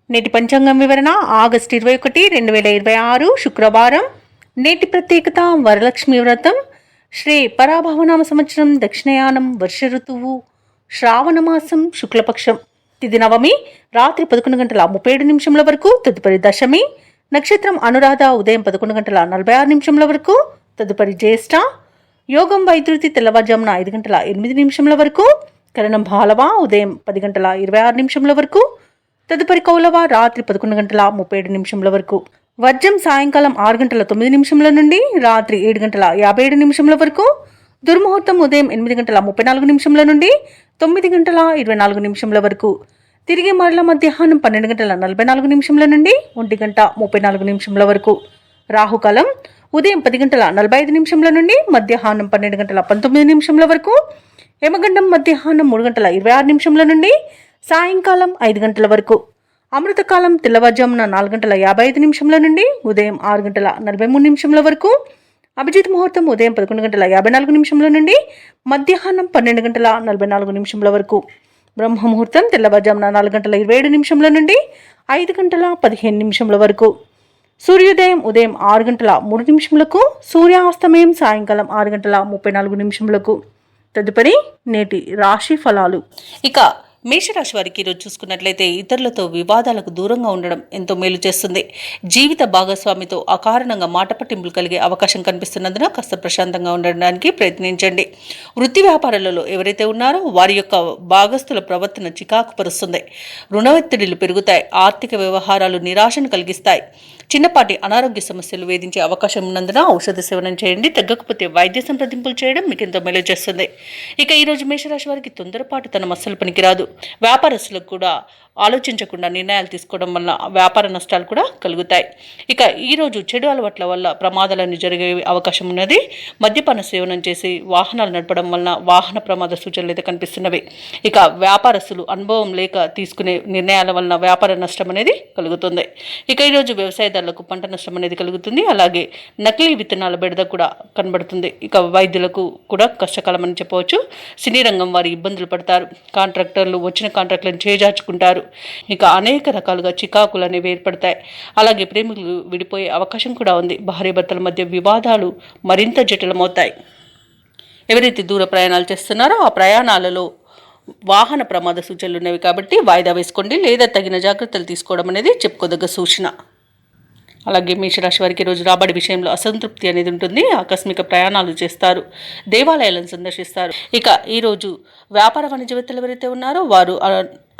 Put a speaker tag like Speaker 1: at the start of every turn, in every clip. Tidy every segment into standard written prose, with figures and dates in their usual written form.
Speaker 1: నేటి పంచాంగం వివరణ ఆగస్టు 21, 2026 శుక్రవారం. నేటి ప్రత్యేకత వరలక్ష్మి వ్రతం. శ్రీ పరాభవనామ సంవత్సరం దక్షిణయానం, వర్ష ఋతువు, శ్రావణమాసం, శుక్లపక్షం. తిథి నవమి రాత్రి 11:37 వరకు, తదుపరి దశమి. నక్షత్రం అనురాధ ఉదయం 11:46 వరకు, తదుపరి జ్యేష్ఠ. యోగం వైద్యుతి తెల్లవారుజామున 5:08 వరకు, కరణం బాలవ ఉదయం 10:26 వరకు, తదుపరి కౌలవ రాత్రి 11:37 వరకు. వర్జం సాయంకాలం 6:09 నుండి రాత్రి 7:57 వరకు. దుర్ముహూర్తం ఉదయం 8:34 నుండి 9:24 వరకు. తిరిగి మరల మధ్యాహ్నం 12:44 నుండి 1:34 వరకు. రాహుకాలం ఉదయం 10:45 నుండి మధ్యాహ్నం 12:19 వరకు. యమగండం మధ్యాహ్నం 3:26 నుండి సాయంకాలం 5 గంటల వరకు. అమృతకాలం తెల్లవారుజామున 4:55 నుండి ఉదయం 6:43 వరకు. అభిజిత్ ముహూర్తం ఉదయం 11:54 నుండి మధ్యాహ్నం 12:44 వరకు. బ్రహ్మ ముహూర్తం తెల్లవారుజామున 4:27 నుండి 5:15 వరకు. సూర్యోదయం ఉదయం 6:03 సూర్యాస్తమయం సాయంకాలం 6:34. తదుపరి నేటి రాశి ఫలాలు. ఇక మేషరాశి వారికి ఈరోజు చూసుకున్నట్లయితే ఇతరులతో వివాదాలకు దూరంగా ఉండడం ఎంతో మేలు చేస్తుంది. జీవిత భాగస్వామితో అకారణంగా మాట పట్టింపులు కలిగే అవకాశం కనిపిస్తున్నందున కాస్త ప్రశాంతంగా ఉండడానికి ప్రయత్నించండి. వృత్తి వ్యాపారాలలో ఎవరైతే ఉన్నారో వారి యొక్క భాగస్థుల ప్రవర్తన చికాకు పరుస్తుంది. రుణ ఒత్తిడిలు పెరుగుతాయి. ఆర్థిక వ్యవహారాలు నిరాశను కలిగిస్తాయి. చిన్నపాటి అనారోగ్య సమస్యలు వేధించే అవకాశం ఉన్నందున ఔషధ సేవనం చేయండి. తగ్గకపోతే వైద్య సంప్రదింపులు చేయడం మీకు ఎంతో మేలు చేస్తుంది. ఇక ఈరోజు మేషరాశి వారికి తొందరపాటు తన అస్సలు పనికిరాదు. వ్యాపారస్తులకు కూడా ఆలోచించకుండా నిర్ణయాలు తీసుకోవడం వల్ల వ్యాపార నష్టాలు కూడా కలుగుతాయి. ఇక ఈరోజు చెడు అలవాట్ల వల్ల ప్రమాదాలన్నీ జరిగే అవకాశం ఉన్నది. మద్యపాన సేవనం చేసి వాహనాలు నడపడం వలన వాహన ప్రమాద సూచనలు అయితే కనిపిస్తున్నవి. ఇక వ్యాపారస్తులు అనుభవం లేక తీసుకునే నిర్ణయాల వలన వ్యాపార నష్టం అనేది కలుగుతుంది. ఇక ఈరోజు వ్యవసాయదారులకు పంట నష్టం అనేది కలుగుతుంది. అలాగే నకిలీ విత్తనాల బెడద కూడా కనబడుతుంది. ఇక వైద్యులకు కూడా కష్టకాలం అని చెప్పవచ్చు. సినీ రంగం వారి ఇబ్బందులు పడతారు. కాంట్రాక్టర్లు వచ్చిన కాంట్రాక్టులను చేజార్చుకుంటారు. ఇక అనేక రకాలుగా చికాకులు అనేవి ఏర్పడతాయి. అలాగే ప్రేమికులు విడిపోయే అవకాశం కూడా ఉంది. భార్యాభర్తల మధ్య వివాదాలు మరింత జటిలమవుతాయి. ఎవరైతే దూర ప్రయాణాలు చేస్తున్నారో ఆ ప్రయాణాలలో వాహన ప్రమాద సూచనలు ఉన్నవి కాబట్టి వాయిదా వేసుకోండి, లేదా తగిన జాగ్రత్తలు తీసుకోవడం అనేది చెప్పుకోదగ్గ సూచన. అలాగే మేషరాశి వారికి రోజు రాబడి విషయంలో అసంతృప్తి అనేది ఉంటుంది. ఆకస్మిక ప్రయాణాలు చేస్తారు. దేవాలయాలను సందర్శిస్తారు. ఇక ఈరోజు వ్యాపార వాణిజ్యవేత్తలు ఎవరైతే ఉన్నారో వారు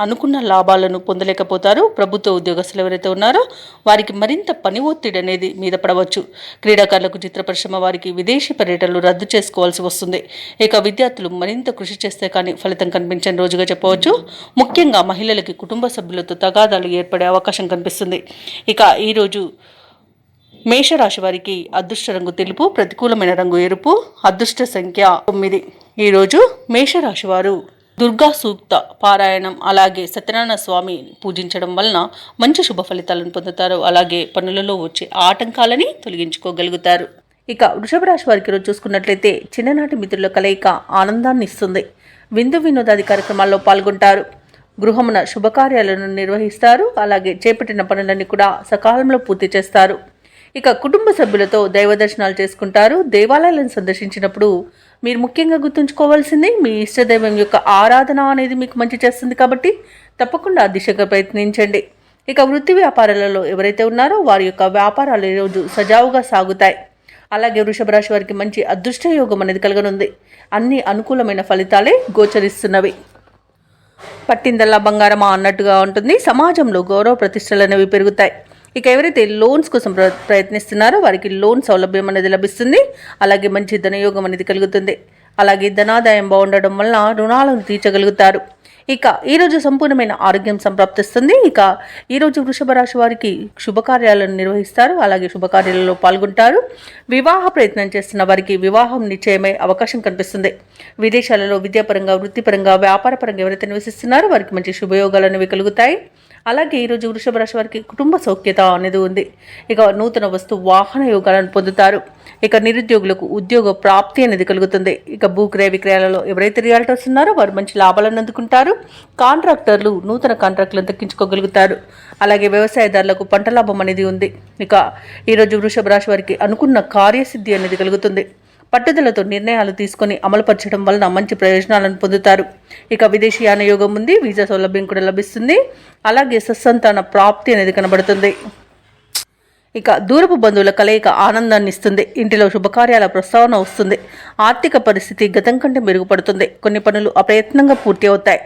Speaker 1: అనుకున్న లాభాలను పొందలేకపోతారు. ప్రభుత్వ ఉద్యోగస్తులు ఎవరైతే ఉన్నారో వారికి మరింత పని ఒత్తిడి అనేది మీద పడవచ్చు. క్రీడాకారులకు, చిత్ర పరిశ్రమ వారికి విదేశీ పర్యటనలు రద్దు చేసుకోవాల్సి వస్తుంది. ఇక విద్యార్థులు మరింత కృషి చేస్తే కానీ ఫలితం కనిపించని రోజుగా చెప్పవచ్చు. ముఖ్యంగా మహిళలకి కుటుంబ సభ్యులతో తగాదాలు ఏర్పడే అవకాశం కనిపిస్తుంది. ఇక ఈరోజు మేషరాశి వారికి అదృష్ట రంగు తెలుపు, ప్రతికూలమైన రంగు ఎరుపు, అదృష్ట సంఖ్య 9. ఈరోజు మేషరాశి వారు దుర్గా సూక్త పారాయణం అలాగే సత్యనారాయణ స్వామి పూజించడం వలన మంచి శుభ ఫలితాలను పొందుతారు. అలాగే పనులలో వచ్చే ఆటంకాలని తొలగించుకోగలుగుతారు. ఇక వృషభ రాశి వారికి ఈరోజు చూసుకున్నట్లయితే చిన్ననాటి మిత్రుల కలయిక ఆనందాన్ని ఇస్తుంది. విందు వినోదాది కార్యక్రమాల్లో పాల్గొంటారు. గృహమున శుభకార్యాలను నిర్వహిస్తారు. అలాగే చేపట్టిన పనులన్నీ కూడా సకాలంలో పూర్తి చేస్తారు. ఇక కుటుంబ సభ్యులతో దైవ దర్శనాలు చేసుకుంటారు. దేవాలయాలను సందర్శించినప్పుడు మీరు ముఖ్యంగా గుర్తుంచుకోవాల్సింది మీ ఇష్టదైవం యొక్క ఆరాధన అనేది మీకు మంచి చేస్తుంది కాబట్టి తప్పకుండా ఆ దిశగా ప్రయత్నించండి. ఇక వృత్తి వ్యాపారాలలో ఎవరైతే ఉన్నారో వారి యొక్క వ్యాపారాలు ఈరోజు సజావుగా సాగుతాయి. అలాగే వృషభ రాశి వారికి మంచి అదృష్ట యోగం అనేది కలగనుంది. అన్ని అనుకూలమైన ఫలితాలే గోచరిస్తున్నవి. పట్టిందల్లా బంగారమా అన్నట్టుగా ఉంటుంది. సమాజంలో గౌరవ ప్రతిష్టలు అనేవి పెరుగుతాయి. ఇక ఎవరైతే లోన్స్ కోసం ప్రయత్నిస్తున్నారో వారికి లోన్ సౌలభ్యం అనేది లభిస్తుంది. అలాగే మంచి ధనయోగం అనేది కలుగుతుంది. అలాగే ధనాదాయం బాగుండడం వలన రుణాలను తీర్చగలుగుతారు. ఇక ఈరోజు సంపూర్ణమైన ఆరోగ్యం సంప్రాప్తిస్తుంది. ఇక ఈరోజు వృషభ రాశి వారికి శుభకార్యాలను నిర్వహిస్తారు. అలాగే శుభకార్యాలలో పాల్గొంటారు. వివాహ ప్రయత్నం చేస్తున్న వారికి వివాహం నిశ్చయమై అవకాశం కనిపిస్తుంది. విదేశాలలో విద్యాపరంగా, వృత్తిపరంగా, వ్యాపారపరంగా ఎవరైతే నివసిస్తున్నారో వారికి మంచి శుభయోగాలు అనేవి కలుగుతాయి. అలాగే ఈరోజు వృషభ రాశి వారికి కుటుంబ సౌఖ్యత అనేది ఉంది. ఇక నూతన వస్తు వాహన యోగాలను పొందుతారు. ఇక నిరుద్యోగులకు ఉద్యోగ ప్రాప్తి అనేది కలుగుతుంది. ఇక భూక్రయ విక్రయాలలో ఎవరైతే రియాల్టర్స్ ఉన్నారో వారు మంచి లాభాలను అందుకుంటారు. కాంట్రాక్టర్లు నూతన కాంట్రాక్టులను దక్కించుకోగలుగుతారు. అలాగే వ్యవసాయదారులకు పంట లాభం అనేది ఉంది. ఇక ఈరోజు వృషభ రాశి వారికి అనుకున్న కార్యసిద్ధి అనేది కలుగుతుంది. పట్టుదలతో నిర్ణయాలు తీసుకొని అమలుపరచడం వలన మంచి ప్రయోజనాలను పొందుతారు. ఇక విదేశీయాన యోగం ఉంది. వీసా సౌలభ్యం కూడా లభిస్తుంది. అలాగే సత్సంతాన ప్రాప్తి అనేది కనబడుతుంది. ఇక దూరపు బంధువుల కలయిక ఆనందాన్ని ఇస్తుంది. ఇంటిలో శుభకార్యాల ప్రస్తావన వస్తుంది. ఆర్థిక పరిస్థితి గతం కంటే మెరుగుపడుతుంది. కొన్ని పనులు అప్రయత్నంగా పూర్తి అవుతాయి.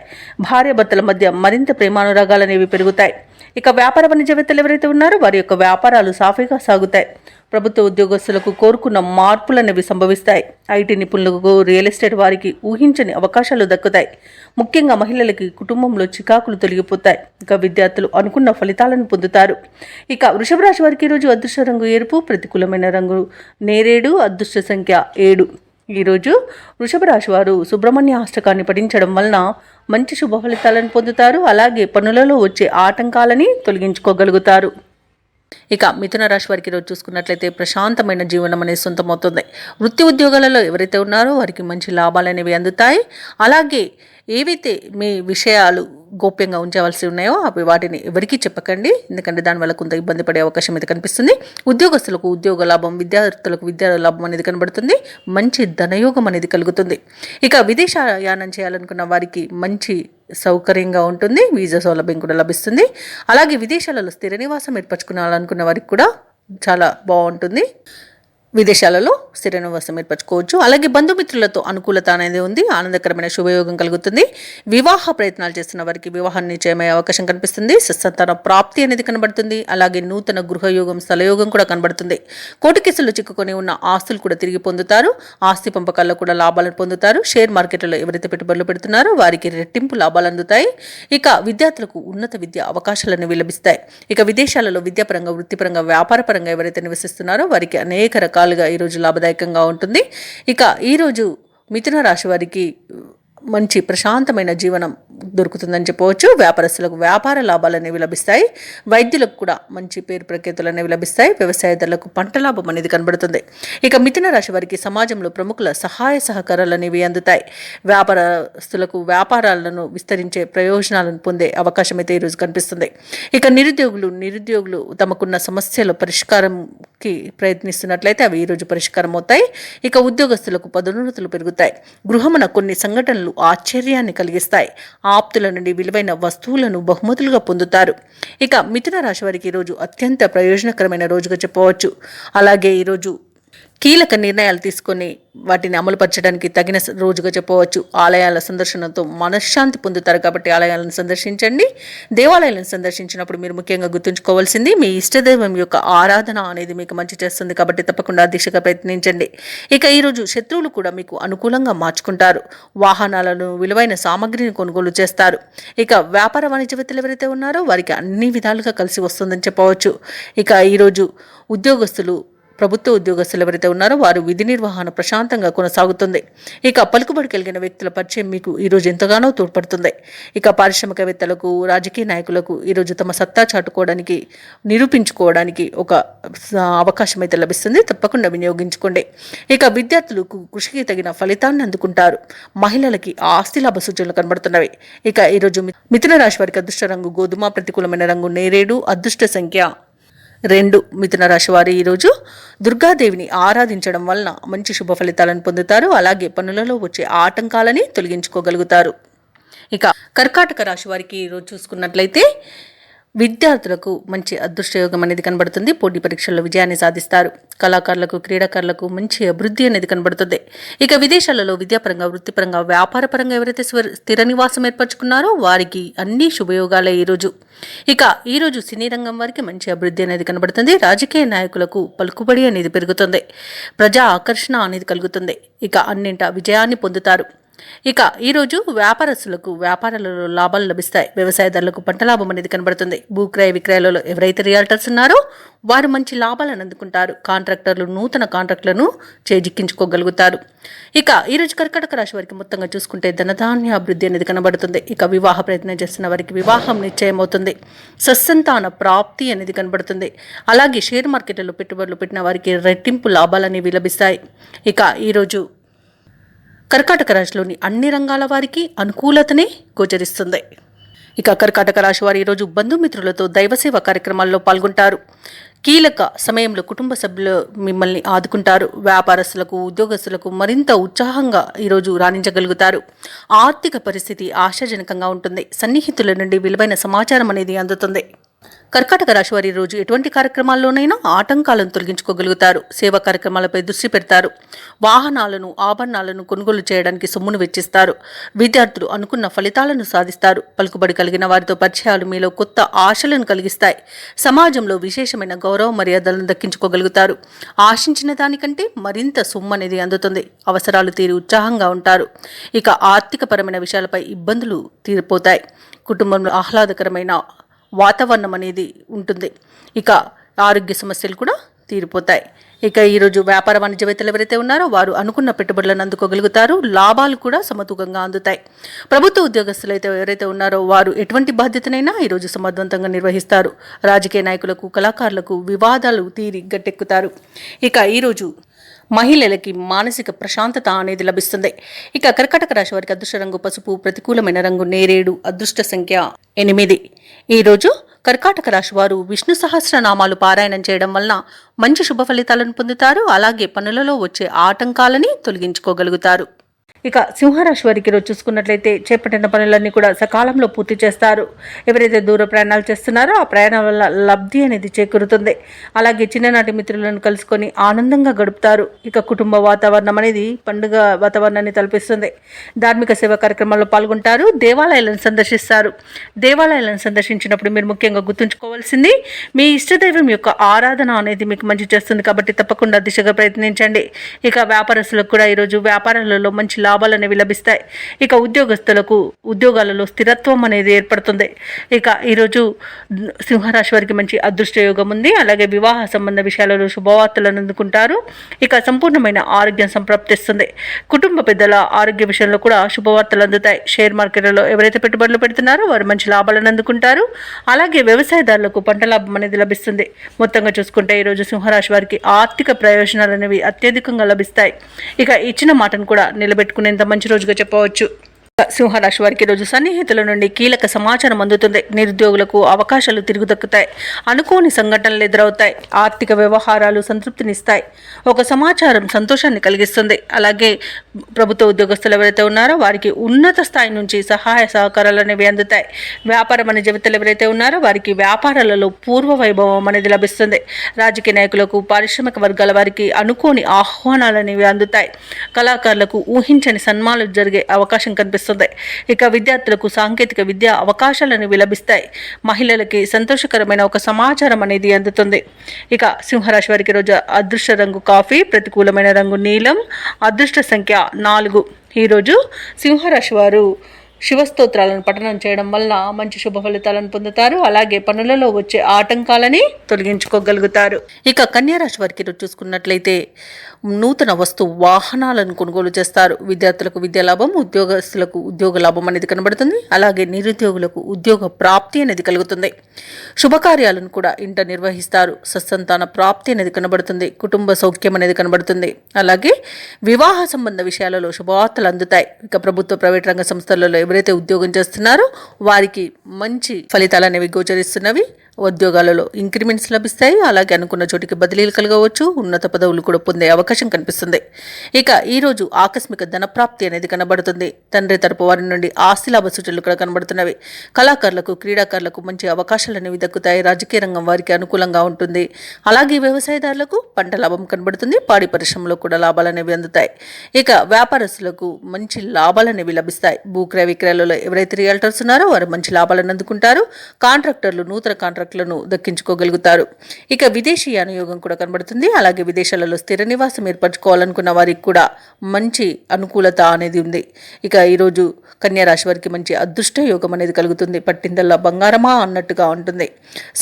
Speaker 1: భార్యాభర్తల మధ్య మరింత ప్రేమానురాగాలు అనేవి పెరుగుతాయి. ఇక వ్యాపార వాణిజ్యవేత్తలు ఎవరైతే ఉన్నారో వారి యొక్క వ్యాపారాలు సాఫీగా సాగుతాయి. ప్రభుత్వ ఉద్యోగస్తులకు కోరుకున్న మార్పులు అనేవి సంభవిస్తాయి. ఐటీ నిపుణులకు, రియల్ ఎస్టేట్ వారికి ఊహించని అవకాశాలు దక్కుతాయి. ముఖ్యంగా మహిళలకి కుటుంబంలో చికాకులు తొలగిపోతాయి. ఇక విద్యార్థులు అనుకున్న ఫలితాలను పొందుతారు. ఇక వృషభ రాశి వారికి ఈరోజు అదృష్ట రంగు ఎరుపు, ప్రతికూలమైన రంగు నేరేడు, అదృష్ట సంఖ్య 7. ఈరోజు వృషభ రాశి వారు సుబ్రహ్మణ్య అష్టకాన్ని పఠించడం వలన మంచి శుభ ఫలితాలను పొందుతారు. అలాగే పనులలో వచ్చే ఆటంకాలని తొలగించుకోగలుగుతారు. ఇక మిథున రాశి వారికి ఈరోజు చూసుకున్నట్లయితే ప్రశాంతమైన జీవనం అనేది సొంతమవుతుంది. వృత్తి ఉద్యోగాలలో ఎవరైతే ఉన్నారో వారికి మంచి లాభాలు అనేవి అందుతాయి. అలాగే ఏవైతే మీ విషయాలు గోప్యంగా ఉంచవలసి ఉన్నాయో అవి వాటిని ఎవరికీ చెప్పకండి. ఎందుకంటే దానివల్ల కొంత ఇబ్బంది పడే అవకాశం అయితే కనిపిస్తుంది. ఉద్యోగస్తులకు ఉద్యోగ లాభం, విద్యార్థులకు విద్యా లాభం అనేది కనబడుతుంది. మంచి ధనయోగం అనేది కలుగుతుంది. ఇక విదేశయానం చేయాలనుకున్న వారికి మంచి సౌకర్యంగా ఉంటుంది. వీసా సౌలభ్యం కూడా లభిస్తుంది. అలాగే విదేశాలలో స్థిర నివాసం ఏర్పరచుకోవాలనుకున్న వారికి కూడా చాలా బాగుంటుంది. విదేశాలలో స్థిర నివాసం ఏర్పరచుకోవచ్చు. అలాగే బంధుమిత్రులతో అనుకూలత అనేది ఉంది. ఆనందకరమైన శుభయోగం కలుగుతుంది. వివాహ ప్రయత్నాలు చేస్తున్న వారికి వివాహం నిశ్చయమయ్యే అవకాశం కనిపిస్తుంది. సత్సంతాన ప్రాప్తి అనేది కనబడుతుంది. అలాగే నూతన గృహయోగం, స్థలయోగం కూడా కనబడుతుంది. కోర్టు కేసుల్లో చిక్కుకొని ఉన్న ఆస్తులు కూడా తిరిగి పొందుతారు. ఆస్తి పంపకాల్లో కూడా లాభాలను పొందుతారు. షేర్ మార్కెట్లో ఎవరైతే పెట్టుబడులు పెడుతున్నారో వారికి రెట్టింపు లాభాలు అందుతాయి. ఇక విద్యార్థులకు ఉన్నత విద్యా అవకాశాలను లభిస్తాయి. ఇక విదేశాలలో విద్యాపరంగా, వృత్తిపరంగా, వ్యాపారపరంగా ఎవరైతే నివసిస్తున్నారో వారికి అనేక రకాలుగా ఈరోజు లాభదాయకంగా ఉంటుంది. ఇక ఈరోజు మిథున రాశి వారికి మంచి ప్రశాంతమైన జీవనం దొరుకుతుందని చెప్పవచ్చు. వ్యాపారస్తులకు వ్యాపార లాభాలు అనేవి లభిస్తాయి. వైద్యులకు కూడా మంచి పేరు ప్రఖ్యాతులు అనేవి లభిస్తాయి. వ్యవసాయదారులకు పంట లాభం అనేది కనబడుతుంది. ఇక మిథున రాశి వారికి సమాజంలో ప్రముఖుల సహాయ సహకారాలు అనేవి అందుతాయి. వ్యాపారస్తులకు వ్యాపారాలను విస్తరించే ప్రయోజనాలను పొందే అవకాశం అయితే ఈరోజు కనిపిస్తుంది. ఇక నిరుద్యోగులు తమకున్న సమస్యల పరిష్కారంకి ప్రయత్నిస్తున్నట్లయితే అవి ఈరోజు పరిష్కారం అవుతాయి. ఇక ఉద్యోగస్తులకు పదోన్నతులు పెరుగుతాయి. గృహమున కొన్ని సంఘటనలు ఆశ్చర్యాన్ని కలిగిస్తాయి. ఆప్తుల నుండి విలువైన వస్తువులను బహుమతులుగా పొందుతారు. ఇక మిథున రాశి వారికి ఈరోజు అత్యంత ప్రయోజనకరమైన రోజుగా చెప్పవచ్చు. అలాగే ఈరోజు కీలక నిర్ణయాలు తీసుకొని వాటిని అమలుపరచడానికి తగిన రోజుగా చెప్పవచ్చు. ఆలయాల సందర్శనతో మనశ్శాంతి పొందుతారు కాబట్టి ఆలయాలను సందర్శించండి. దేవాలయాలను సందర్శించినప్పుడు మీరు ముఖ్యంగా గుర్తుంచుకోవాల్సింది మీ ఇష్టదైవం యొక్క ఆరాధన అనేది మీకు మంచి చేస్తుంది కాబట్టి తప్పకుండా దీక్షగా ప్రయత్నించండి. ఇక ఈరోజు శత్రువులు కూడా మీకు అనుకూలంగా మార్చుకుంటారు. వాహనాలను, విలువైన సామగ్రిని కొనుగోలు చేస్తారు. ఇక వ్యాపార వాణిజ్యవేత్తలు ఎవరైతే ఉన్నారో వారికి అన్ని విధాలుగా కలిసి వస్తుందని చెప్పవచ్చు. ఇక ఈరోజు ప్రభుత్వ ఉద్యోగస్తులు ఎవరైతే ఉన్నారో వారు విధి నిర్వహణ ప్రశాంతంగా కొనసాగుతుంది. ఇక పలుకుబడి కలిగిన వ్యక్తుల పరిచయం మీకు ఈరోజు ఎంతగానో తోడ్పడుతుంది. ఇక పారిశ్రామికవేత్తలకు, రాజకీయ నాయకులకు ఈరోజు తమ సత్తా చాటుకోవడానికి, నిరూపించుకోవడానికి ఒక అవకాశం అయితే లభిస్తుంది. తప్పకుండా వినియోగించుకోండి. ఇక విద్యార్థులకు కృషికి తగిన ఫలితాన్ని అందుకుంటారు. మహిళలకి ఆస్తి లాభ సూచనలు కనబడుతున్నవి. ఇక ఈరోజు మిథున రాశి వారికి అదృష్ట రంగు గోధుమ, ప్రతికూలమైన రంగు నేరేడు, అదృష్ట సంఖ్య 2. మిథున రాశి వారు ఈరోజు దుర్గాదేవిని ఆరాధించడం వలన మంచి శుభ ఫలితాలను పొందుతారు. అలాగే పనులలో వచ్చే ఆటంకాలని తొలగించుకోగలుగుతారు. ఇక కర్కాటక రాశి వారికి ఈరోజు చూసుకున్నట్లయితే విద్యార్థులకు మంచి అదృష్టయోగం అనేది కనబడుతుంది. పోటీ పరీక్షల్లో విజయాన్ని సాధిస్తారు. కళాకారులకు, క్రీడాకారులకు మంచి అభివృద్ధి అనేది కనబడుతుంది. ఇక విదేశాలలో విద్యాపరంగా, వృత్తిపరంగా, వ్యాపారపరంగా ఎవరైతే స్థిర నివాసం ఏర్పరచుకున్నారో వారికి అన్ని శుభయోగాలే ఈరోజు. ఇక ఈరోజు సినీ రంగం వారికి మంచి అభివృద్ధి అనేది కనబడుతుంది. రాజకీయ నాయకులకు పలుకుబడి అనేది పెరుగుతుంది. ప్రజా ఆకర్షణ అనేది కలుగుతుంది. ఇక అన్నింటా విజయాన్ని పొందుతారు. ఇక ఈరోజు వ్యాపారస్తులకు వ్యాపారాలలో లాభాలు లభిస్తాయి. వ్యవసాయదారులకు పంట లాభం అనేది కనబడుతుంది. భూక్రయ విక్రయాలలో ఎవరైతే రియాల్టర్స్ ఉన్నారో వారు మంచి లాభాలను అందుకుంటారు. కాంట్రాక్టర్లు నూతన కాంట్రాక్టులను చేజిక్కించుకోగలుగుతారు. ఇక ఈరోజు కర్కాటక రాశి వారికి మొత్తంగా చూసుకుంటే ధనధాన్య అభివృద్ధి అనేది కనబడుతుంది. ఇక వివాహ ప్రయత్నం చేస్తున్న వారికి వివాహం నిశ్చయం అవుతుంది. సత్సంతాన ప్రాప్తి అనేది కనబడుతుంది. అలాగే షేర్ మార్కెట్లలో పెట్టుబడులు పెట్టిన వారికి రెట్టింపు లాభాలు అనేవి లభిస్తాయి. ఇక ఈరోజు కర్కాటక రాశిలోని అన్ని రంగాల వారికి అనుకూలతనే గోచరిస్తుంది. ఇక కర్కాటక రాశి వారు ఈరోజు బంధుమిత్రులతో దైవసేవ కార్యక్రమాల్లో పాల్గొంటారు. కీలక సమయంలో కుటుంబ సభ్యులు మిమ్మల్ని ఆదుకుంటారు. వ్యాపారస్తులకు ఉద్యోగస్తులకు మరింత ఉత్సాహంగా ఈరోజు రాణించగలుగుతారు. ఆర్థిక పరిస్థితి ఆశాజనకంగా ఉంటుంది. సన్నిహితుల నుండి విలువైన సమాచారం అనేది అందుతుంది. కర్కాటక రాశి వారి రోజు ఎటువంటి కార్యక్రమాల్లోనైనా ఆటంకాలను తొలగించుకోగలుగుతారు. సేవా కార్యక్రమాలపై దృష్టి పెడతారు. వాహనాలను ఆభరణాలను కొనుగోలు చేయడానికి సొమ్మును వెచ్చిస్తారు. విద్యార్థులు అనుకున్న ఫలితాలను సాధిస్తారు. పలుకుబడి కలిగిన వారితో పరిచయాలు మీలో కొత్త ఆశలను కలిగిస్తాయి. సమాజంలో విశేషమైన గౌరవ మర్యాదలను దక్కించుకోగలుగుతారు. ఆశించిన దానికంటే మరింత సొమ్ము అనేది అందుతుంది. అవసరాలు తీరి ఉత్సాహంగా ఉంటారు. ఇక ఆర్థికపరమైన విషయాలపై ఇబ్బందులు తీరిపోతాయి. కుటుంబంలో ఆహ్లాదకరమైన వాతావరణం అనేది ఉంటుంది. ఇక ఆరోగ్య సమస్యలు కూడా తీరిపోతాయి. ఇక ఈరోజు వ్యాపార వాణిజ్యవేత్తలు ఎవరైతే ఉన్నారో వారు అనుకున్న పెట్టుబడులను అందుకోగలుగుతారు. లాభాలు కూడా సమతూకంగా అందుతాయి. ప్రభుత్వ ఉద్యోగస్తులు అయితే ఎవరైతే ఉన్నారో వారు ఎటువంటి బాధ్యతనైనా ఈరోజు సమర్థవంతంగా నిర్వహిస్తారు. రాజకీయ నాయకులకు కళాకారులకు వివాదాలు తీరి గట్టెక్కుతారు. ఇక ఈరోజు మహిళలకి మానసిక ప్రశాంతత అనేది లభిస్తుంది. ఇక కర్కాటక రాశి వారికి అదృష్ట రంగు పసుపు, ప్రతికూలమైన రంగు నేరేడు, అదృష్ట సంఖ్య 8. ఈరోజు కర్కాటక రాశి వారు విష్ణు సహస్రనామాలు పారాయణం చేయడం వలన మంచి శుభ ఫలితాలను పొందుతారు. అలాగే పనులలో వచ్చే ఆటంకాలని తొలగించుకోగలుగుతారు. ఇక సింహరాశి వారికి ఈరోజు చూసుకున్నట్లయితే చేపట్టిన పనులన్నీ కూడా సకాలంలో పూర్తి చేస్తారు. ఎవరైతే దూర ప్రయాణాలు చేస్తున్నారో ఆ ప్రయాణం వల్ల లబ్ధి అనేది చేకూరుతుంది. అలాగే చిన్ననాటి మిత్రులను కలుసుకొని ఆనందంగా గడుపుతారు. ఇక కుటుంబ వాతావరణం అనేది పండుగ వాతావరణాన్ని తలపిస్తుంది. ధార్మిక సేవా కార్యక్రమాల్లో పాల్గొంటారు. దేవాలయాలను సందర్శిస్తారు. దేవాలయాలను సందర్శించినప్పుడు మీరు ముఖ్యంగా గుర్తుంచుకోవాల్సింది మీ ఇష్టదైవం యొక్క ఆరాధన అనేది మీకు మంచి చేస్తుంది. కాబట్టి తప్పకుండా దిశగా ప్రయత్నించండి. ఇక వ్యాపారస్తులకు కూడా ఈరోజు వ్యాపారాలలో మంచి లాభాలు అనేవి లభిస్తాయి. ఇక ఉద్యోగస్తులకు ఉద్యోగాలలో స్థిరత్వం అనేది ఏర్పడుతుంది. ఇక ఈరోజు సింహరాశి వారికి మంచి అదృష్ట యోగం ఉంది. అలాగే వివాహ సంబంధ విషయాలలో శుభవార్తలను అందుకుంటారు. ఇక సంపూర్ణమైన ఆరోగ్యం సంప్రాప్తిస్తుంది. కుటుంబ పెద్దల ఆరోగ్య విషయంలో కూడా శుభవార్తలు అందుతాయి. షేర్ మార్కెట్లలో ఎవరైతే పెట్టుబడులు పెడుతున్నారో వారు మంచి లాభాలను అందుకుంటారు. అలాగే వ్యవసాయదారులకు పంట లాభం అనేది లభిస్తుంది. మొత్తంగా చూసుకుంటే ఈరోజు సింహరాశి వారికి ఆర్థిక ప్రయోజనాలు అనేవి అత్యధికంగా లభిస్తాయి. ఇక ఇచ్చిన మాటను కూడా నిలబెట్టుకునేంత మంచి రోజుగా చెప్పవచ్చు. సింహరాశి వారికి రోజు సన్నిహితుల నుండి కీలక సమాచారం అందుతుంది. నిరుద్యోగులకు అవకాశాలు తిరుగు దక్కుతాయి. అనుకోని సంఘటనలు ఎదురవుతాయి. ఆర్థిక వ్యవహారాలు సంతృప్తినిస్తాయి. ఒక సమాచారం సంతోషాన్ని కలిగిస్తుంది. అలాగే ప్రభుత్వ ఉద్యోగస్తులు ఎవరైతే ఉన్నారో వారికి ఉన్నత స్థాయి నుంచి సహాయ సహకారాలు అనేవి అందుతాయి. వ్యాపారం అనే జీవితాలు ఎవరైతే ఉన్నారో వారికి వ్యాపారాలలో పూర్వ వైభవం అనేది లభిస్తుంది. రాజకీయ నాయకులకు పారిశ్రామిక వర్గాల వారికి అనుకోని ఆహ్వానాలు అనేవి అందుతాయి. కళాకారులకు ఊహించని సన్మానాలు జరిగే అవకాశం కనిపిస్తుంది. ఇక విద్యార్థులకు సాంకేతిక విద్యా అవకాశాలు అనేవి లభిస్తాయి. మహిళలకి సంతోషకరమైన ఒక సమాచారం అనేది అందుతుంది. ఇక సింహరాశి వారికి రోజు అదృష్ట రంగు కాఫీ, ప్రతికూలమైన రంగు నీలం, అదృష్ట సంఖ్య 4. ఈరోజు సింహరాశి వారు శివస్తోత్రాలను పఠనం చేయడం వల్ల మంచి శుభ ఫలితాలను పొందుతారు. అలాగే పనులలో వచ్చే ఆటంకాలని తొలగించుకోగలుగుతారు. ఇక కన్యారాశి వారికి చూసుకున్నట్లయితే నూతన వస్తు వాహనాలను కొనుగోలు చేస్తారు. విద్యార్థులకు విద్యా లాభం, ఉద్యోగస్తులకు ఉద్యోగ లాభం అనేది కనబడుతుంది. అలాగే నిరుద్యోగులకు ఉద్యోగ ప్రాప్తి అనేది కలుగుతుంది. శుభకార్యాలను కూడా ఇంట నిర్వహిస్తారు. సత్సంతాన ప్రాప్తి అనేది కనబడుతుంది. కుటుంబ సౌఖ్యం అనేది కనబడుతుంది. అలాగే వివాహ సంబంధ విషయాలలో శుభవార్తలు అందుతాయి. ఇక ప్రభుత్వ ప్రైవేట్ రంగ సంస్థలలో ఎవరైతే ఉద్యోగం చేస్తున్నారో వారికి మంచి ఫలితాలు అనేవి గోచరిస్తున్నవి. ఉద్యోగాలలో ఇంక్రిమెంట్స్ లభిస్తాయి. అలాగే అనుకున్న చోటికి బదిలీలు కలగవచ్చు. ఉన్నత పదవులు కూడా పొందే అవకాశం కనిపిస్తుంది. ఇక ఈరోజు ఆకస్మిక ధనప్రాప్తి అనేది కనబడుతుంది. తండ్రి తరపు వారి నుండి ఆస్తి లాభ సూచనలు కూడా కనబడుతున్నవి. కళాకారులకు, క్రీడాకారులకు మంచి అవకాశాలు అనేవి దక్కుతాయి. రాజకీయ రంగం వారికి అనుకూలంగా ఉంటుంది. అలాగే వ్యవసాయదారులకు పంట లాభం కనబడుతుంది. పాడి పరిశ్రమలో కూడా లాభాలు అనేవి అందుతాయి. ఇక వ్యాపారస్తులకు మంచి లాభాలు అనేవి లభిస్తాయి. భూక్రయ విక్రయాలలో ఎవరైతే రియల్టర్స్ ఉన్నారో వారు మంచి లాభాలను అందుకుంటారు. కాంట్రాక్టర్లు నూతన కాంట్రాక్ట్ కాంట్రాక్టులను దక్కించుకోగలుగుతారు. ఇక విదేశీయాన యోగం కూడా కనబడుతుంది. అలాగే విదేశాలలో స్థిర నివాసం ఏర్పరచుకోవాలనుకున్న వారికి కూడా మంచి అనుకూలత అనేది ఉంది. ఇక ఈరోజు కన్యా రాశి వారికి మంచి అదృష్ట యోగం అనేది కలుగుతుంది. పట్టిందల్లా బంగారమా అన్నట్టుగా ఉంటుంది.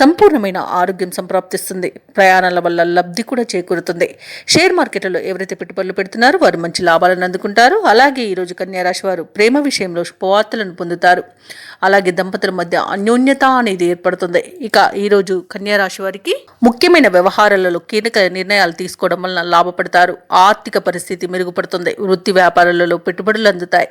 Speaker 1: సంపూర్ణమైన ఆరోగ్యం సంప్రాప్తిస్తుంది. ప్రయాణాల వల్ల లబ్ధి కూడా చేకూరుతుంది. షేర్ మార్కెట్లలో ఎవరైతే పెట్టుబడులు పెడుతున్నారో వారు మంచి లాభాలను అందుకుంటారు. అలాగే ఈరోజు కన్యా రాశి వారు ప్రేమ విషయంలో శుభవార్తలను పొందుతారు. అలాగే దంపతుల మధ్య అన్యోన్యత అనేది ఏర్పడుతుంది. ఇక ఈరోజు కన్యా రాశి వారికి ముఖ్యమైన వ్యవహారాలలో కీలక నిర్ణయాలు తీసుకోవడం వలన లాభపడతారు. ఆర్థిక పరిస్థితి మెరుగుపడుతుంది. వృత్తి వ్యాపారాలలో పెట్టుబడులు అందుతాయి.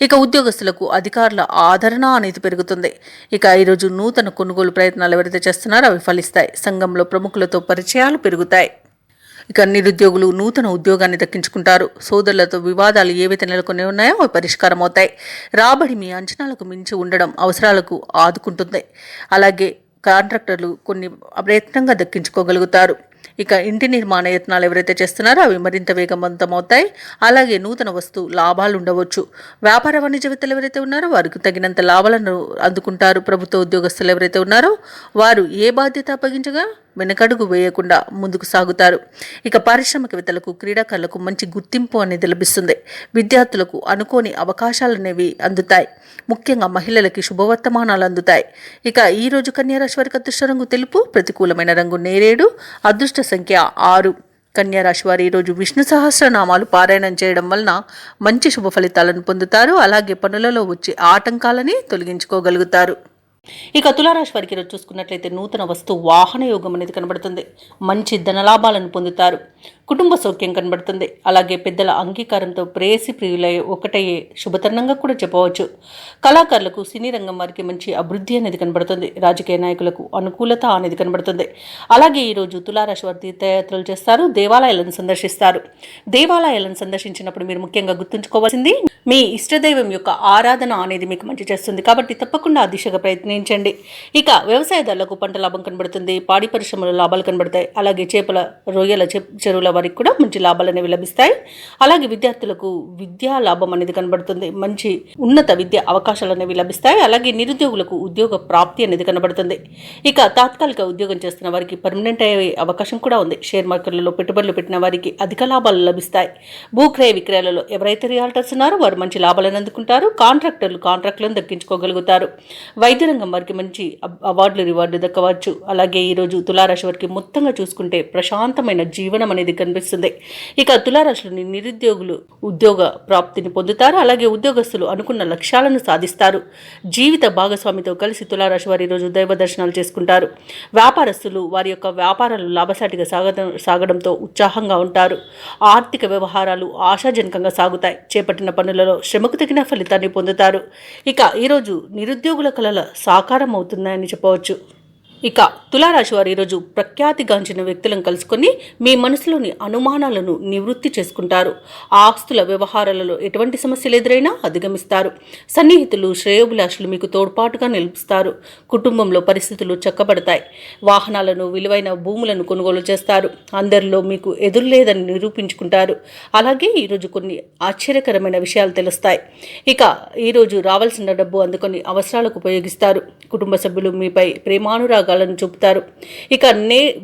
Speaker 1: ఇక ఉద్యోగస్తులకు అధికారుల ఆదరణ అనేది పెరుగుతుంది. ఇక ఈరోజు నూతన కొనుగోలు ప్రయత్నాలు ఎవరైతే చేస్తున్నారో అవి ఫలిస్తాయి. సంఘంలో ప్రముఖులతో పరిచయాలు పెరుగుతాయి. ఇక నిరుద్యోగులు నూతన ఉద్యోగాన్ని దక్కించుకుంటారు. సోదరులతో వివాదాలు ఏవైతే నెలకొని ఉన్నాయో అవి పరిష్కారం అవుతాయి. రాబడి మీ అంచనాలకు మించి ఉండడం అవసరాలకు ఆదుకుంటుంది. అలాగే కాంట్రాక్టర్లు కొన్ని ప్రయత్నంగా దక్కించుకోగలుగుతారు. ఇక ఇంటి నిర్మాణ యత్నాలు ఎవరైతే చేస్తున్నారో అవి మరింత వేగవంతమవుతాయి. అలాగే నూతన వస్తు లాభాలు ఉండవచ్చు. వ్యాపార వాణిజ్యవేత్తలు ఎవరైతే ఉన్నారో వారికి తగినంత లాభాలను అందుకుంటారు. ప్రభుత్వ ఉద్యోగస్తులు ఎవరైతే ఉన్నారో వారు ఏ బాధ్యత అప్పగించగా వెనకడుగు వేయకుండా ముందుకు సాగుతారు. ఇక పారిశ్రామికవేత్తలకు క్రీడాకారులకు మంచి గుర్తింపు అనేది లభిస్తుంది. విద్యార్థులకు అనుకోని అవకాశాలు అనేవి అందుతాయి. ముఖ్యంగా మహిళలకి శుభవర్తమానాలు అందుతాయి. ఇక ఈ రోజు కన్యా రాశి వారికి అదృష్ట రంగు తెలుపు, ప్రతికూలమైన రంగు నేరేడు, అదృష్ట సంఖ్య 6. కన్యా రాశి వారు ఈరోజు విష్ణు సహస్రనామాలు పారాయణం చేయడం వలన మంచి శుభ ఫలితాలను పొందుతారు. అలాగే పనులలో వచ్చే ఆటంకాలని తొలగించుకోగలుగుతారు. ఇక తులారాశి వారికి ఈరోజు చూసుకున్నట్లయితే నూతన వస్తు వాహన యోగం అనేది కనబడుతుంది. మంచి ధనలాభాలను పొందుతారు. కుటుంబ సౌఖ్యం కనబడుతుంది. అలాగే పెద్దల అంగీకారంతో ప్రేయసి ప్రియులై ఒకటయ్యే శుభతరుణంగా కూడా చెప్పవచ్చు. కళాకారులకు సినీ రంగం వారికి మంచి అభివృద్ధి అనేది కనబడుతుంది. రాజకీయ నాయకులకు అనుకూలత అనేది కనబడుతుంది. అలాగే ఈరోజు తులారాశి వారు తీర్థయాత్రలు చేస్తారు. దేవాలయాలను సందర్శిస్తారు. దేవాలయాలను సందర్శించినప్పుడు మీరు ముఖ్యంగా గుర్తుంచుకోవాల్సింది మీ ఇష్టదైవం యొక్క ఆరాధన అనేది మీకు మంచి చేస్తుంది. కాబట్టి తప్పకుండా ఆ దిశగా ప్రయత్నించండి. ఇక వ్యవసాయదారులకు పంట లాభం కనబడుతుంది. పాడి పరిశ్రమలో లాభాలు కనబడతాయి. అలాగే చేపల రొయ్యల చెరువుల వారికి కూడా మంచి లాభాలు అనేవి లభిస్తాయి. అలాగే విద్యార్థులకు విద్యా లాభం అనేది కనబడుతుంది. మంచి ఉన్నత విద్య అవకాశాలు అనేవి లభిస్తాయి. అలాగే నిరుద్యోగులకు ఉద్యోగ ప్రాప్తి అనేది కనబడుతుంది. ఇక తాత్కాలిక ఉద్యోగం చేస్తున్న వారికి పర్మనెంట్ అయ్యే అవకాశం కూడా ఉంది. షేర్ మార్కెట్లలో పెట్టుబడులు పెట్టిన వారికి అధిక లాభాలు లభిస్తాయి. భూక్రయ విక్రయాలలో ఎవరైతే రియాల్టర్స్ ఉన్నారో వారు మంచి లాభాలను అందుకుంటారు. కాంట్రాక్టులను దక్కించుకోగలుగుతారు. వైద్య రంగం వారికి మంచి అవార్డులు రివార్డులు దక్కవచ్చు. అలాగే ఈరోజు తులారాశి వారికి మొత్తంగా చూసుకుంటే ప్రశాంతమైన జీవనం అనేది కనిపిస్తుంది. ఇక తులారాశిలోని నిరుద్యోగులు ఉద్యోగ ప్రాప్తిని పొందుతారు. అలాగే ఉద్యోగస్తులు అనుకున్న లక్ష్యాలను సాధిస్తారు. జీవిత భాగస్వామితో కలిసి తులారాశి వారు ఈరోజు దైవ దర్శనాలు చేసుకుంటారు. వ్యాపారస్తులు వారి యొక్క వ్యాపారాలు లాభసాటిగా సాగడంతో ఉత్సాహంగా ఉంటారు. ఆర్థిక వ్యవహారాలు ఆశాజనకంగా సాగుతాయి. చేపట్టిన పనులలో శ్రమకు తగిన ఫలితాన్ని పొందుతారు. ఇక ఈరోజు నిరుద్యోగుల కళల సాకారం అవుతున్నాయని చెప్పవచ్చు. ఇక తులారాశి వారు ఈరోజు ప్రఖ్యాతిగాంచిన వ్యక్తులను కలుసుకొని మీ మనసులోని అనుమానాలను నివృత్తి చేసుకుంటారు. ఆస్తుల వ్యవహారాలలో ఎటువంటి సమస్యలు ఎదురైనా అధిగమిస్తారు. సన్నిహితులు శ్రేయోభిలాషులు మీకు తోడ్పాటుగా నిలుపుస్తారు. కుటుంబంలో పరిస్థితులు చక్కబడతాయి. వాహనాలను విలువైన భూములను కొనుగోలు చేస్తారు. అందరిలో మీకు ఎదురులేదని నిరూపించుకుంటారు. అలాగే ఈరోజు కొన్ని ఆశ్చర్యకరమైన విషయాలు తెలుస్తాయి. ఇక ఈరోజు రావాల్సిన డబ్బు అందుకొని అవసరాలకు ఉపయోగిస్తారు. కుటుంబ సభ్యులు మీపై ప్రేమానురాగాలను చూపుతారు. ఇక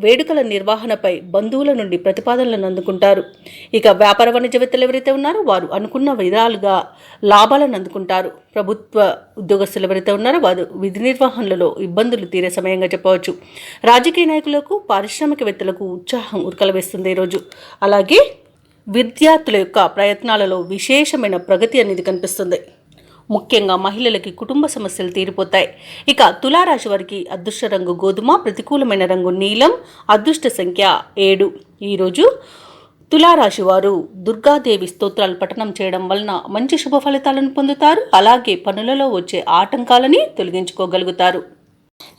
Speaker 1: వేడుకల నిర్వహణపై బంధువుల నుండి ప్రతిపాదనలను అందుకుంటారు. ఇక వ్యాపార వాణిజ్యవేత్తలు ఎవరైతే ఉన్నారో వారు అనుకున్న విధాలుగా లాభాలను అందుకుంటారు. ప్రభుత్వ ఉద్యోగస్తులు ఎవరైతే ఉన్నారో వారు విధి నిర్వహణలో ఇబ్బందులు తీరే సమయంగా చెప్పవచ్చు. రాజకీయ నాయకులకు పారిశ్రామికవేత్తలకు ఉత్సాహం ఉరకలవేస్తుంది ఈరోజు. అలాగే విద్యార్థుల యొక్క ప్రయత్నాలలో విశేషమైన ప్రగతి అనేది కనిపిస్తుంది. ముఖ్యంగా మహిళలకి కుటుంబ సమస్యలు తీరిపోతాయి. ఇక తులారాశి వారికి అదృష్ట రంగు గోధుమ, ప్రతికూలమైన రంగు నీలం, అదృష్ట సంఖ్య 7. ఈరోజు తులారాశి వారు దుర్గాదేవి స్తోత్రాలు పఠనం చేయడం వలన మంచి శుభ ఫలితాలను పొందుతారు. అలాగే పనులలో వచ్చే ఆటంకాలని తొలగించుకోగలుగుతారు.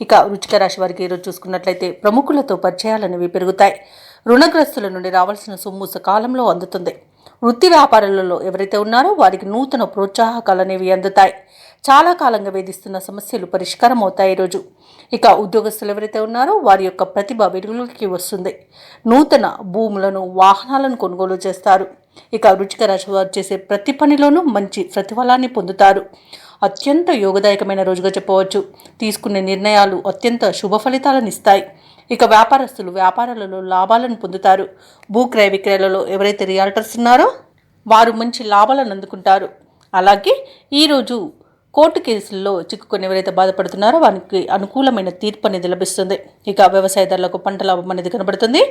Speaker 1: ఇక వృశ్చిక రాశి వారికి ఈరోజు చూసుకున్నట్లయితే ప్రముఖులతో పరిచయాలు అనేవి పెరుగుతాయి. రుణగ్రస్తుల నుండి రావాల్సిన సొమ్ము సకాలంలో అందుతుంది. వృత్తి వ్యాపారాలలో ఎవరైతే ఉన్నారో వారికి నూతన ప్రోత్సాహకాలు అనేవి అందుతాయి. చాలా కాలంగా వేధిస్తున్న సమస్యలు పరిష్కారం అవుతాయి ఈరోజు. ఇక ఉద్యోగస్తులు ఎవరైతే ఉన్నారో వారి యొక్క ప్రతిభ వెలుగులోకి వస్తుంది. నూతన భూములను, వాహనాలను కొనుగోలు చేస్తారు. ఇక వృశ్చిక రాశి వారు చేసే ప్రతి పనిలోనూ మంచి ప్రతిఫలాన్ని పొందుతారు. అత్యంత యోగదాయకమైన రోజుగా చెప్పవచ్చు. తీసుకునే నిర్ణయాలు అత్యంత శుభ ఫలితాలను ఇస్తాయి. ఇక వ్యాపారస్తులు వ్యాపారాలలో లాభాలను పొందుతారు. భూక్రయ విక్రయాలలో ఎవరైతే రియాల్టర్స్ ఉన్నారో వారు మంచి లాభాలను అందుకుంటారు. అలాగే ఈరోజు కోర్టు కేసుల్లో చిక్కుకొని ఎవరైతే బాధపడుతున్నారో వారికి అనుకూలమైన తీర్పు అనేది లభిస్తుంది. ఇక వ్యవసాయదారులకు పంట లాభం అనేది కనబడుతుంది.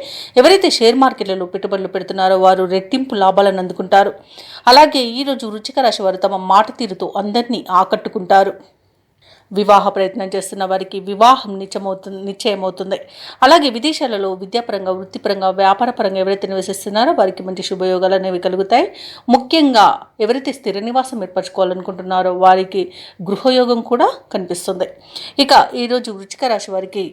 Speaker 1: ఎవరైతే షేర్ మార్కెట్లలో పెట్టుబడులు పెడుతున్నారో వారు రెట్టింపు లాభాలను అందుకుంటారు. అలాగే ఈరోజు వృశ్చిక రాశి వారు తమ మాట తీరుతో అందరినీ ఆకట్టుకుంటారు. వివాహ ప్రయత్నం చేస్తున్న వారికి వివాహం నిశ్చయమవుతుంది. అలాగే విదేశాలలో విద్యాపరంగా, వృత్తిపరంగా, వ్యాపారపరంగా ఎవరైతే నివసిస్తున్నారో వారికి మంచి శుభయోగాలు అనేవి కలుగుతాయి. ముఖ్యంగా ఎవరైతే స్థిర నివాసం ఏర్పరచుకోవాలనుకుంటున్నారో వారికి గృహయోగం కూడా కనిపిస్తుంది. ఇక ఈరోజు వృశ్చిక రాశి వారికి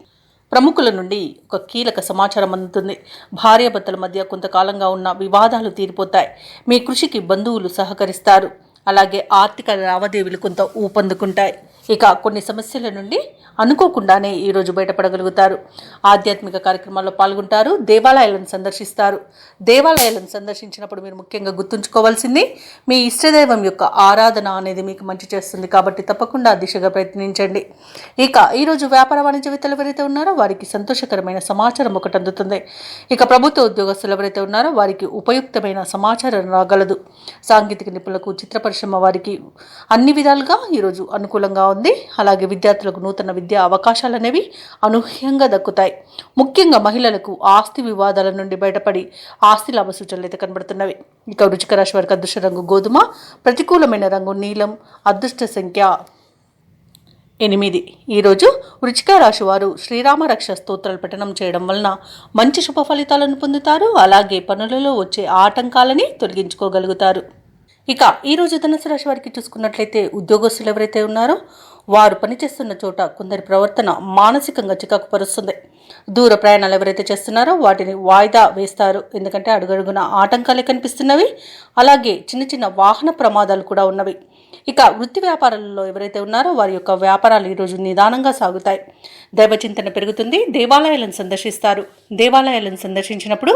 Speaker 1: ప్రముఖుల నుండి ఒక కీలక సమాచారం అందుతుంది. భార్యాభర్తల మధ్య కొంతకాలంగా ఉన్న వివాదాలు తీరిపోతాయి. మీ కృషికి బంధువులు సహకరిస్తారు. అలాగే ఆర్థిక లావాదేవీలు కొంత ఊపందుకుంటాయి. ఇక కొన్ని సమస్యల నుండి అనుకోకుండానే ఈరోజు బయటపడగలుగుతారు. ఆధ్యాత్మిక కార్యక్రమాల్లో పాల్గొంటారు. దేవాలయాలను సందర్శిస్తారు. దేవాలయాలను సందర్శించినప్పుడు మీరు ముఖ్యంగా గుర్తుంచుకోవాల్సింది మీ ఇష్టదైవం యొక్క ఆరాధన అనేది మీకు మంచి చేస్తుంది. కాబట్టి తప్పకుండా దిశగా ప్రయత్నించండి. ఇక ఈరోజు వ్యాపార వాణిజ్యవేత్తలు ఎవరైతే ఉన్నారో వారికి సంతోషకరమైన సమాచారం ఒకటి అందుతుంది. ఇక ప్రభుత్వ ఉద్యోగస్తులు ఎవరైతే ఉన్నారో వారికి ఉపయుక్తమైన సమాచారం రాగలదు. సాంకేతిక నిపుణులకు, చిత్ర పరిశ్రమ వారికి అన్ని విధాలుగా ఈరోజు అనుకూలంగా ఉంది. అలాగే విద్యార్థులకు నూతన విద్యా అవకాశాలు అనేవి అనూహ్యంగా దక్కుతాయి. ముఖ్యంగా మహిళలకు ఆస్తి వివాదాల నుండి బయటపడి ఆస్తి లాభ సూచనలు అయితే కనబడుతున్నవి. ఇక వృశ్చిక రాశి వారికి అదృష్ట రంగు గోధుమ, ప్రతికూలమైన రంగు నీలం, అదృష్ట సంఖ్య 8. ఈరోజు వృశ్చిక రాశి వారు శ్రీరామ రక్ష స్తోత్రాలు పఠనం చేయడం వలన మంచి శుభ ఫలితాలను పొందుతారు. అలాగే పనులలో వచ్చే ఆటంకాలని తొలగించుకోగలుగుతారు. ఇక ఈరోజు ధనుసు రాశి వారికి చూసుకున్నట్లయితే ఉద్యోగస్తులు ఎవరైతే ఉన్నారో వారు పనిచేస్తున్న చోట కొందరి ప్రవర్తన మానసికంగా చికాకు పరుస్తుంది. దూర ప్రయాణాలు ఎవరైతే చేస్తున్నారో వాటిని వాయిదా వేస్తారు. ఎందుకంటే అడుగడుగున ఆటంకాలే కనిపిస్తున్నవి. అలాగే చిన్న చిన్న వాహన ప్రమాదాలు కూడా ఉన్నవి. ఇక వృత్తి వ్యాపారాలలో ఎవరైతే ఉన్నారో వారి యొక్క వ్యాపారాలు ఈరోజు నిదానంగా సాగుతాయి. దైవచింతన పెరుగుతుంది. దేవాలయాలను సందర్శిస్తారు. దేవాలయాలను సందర్శించినప్పుడు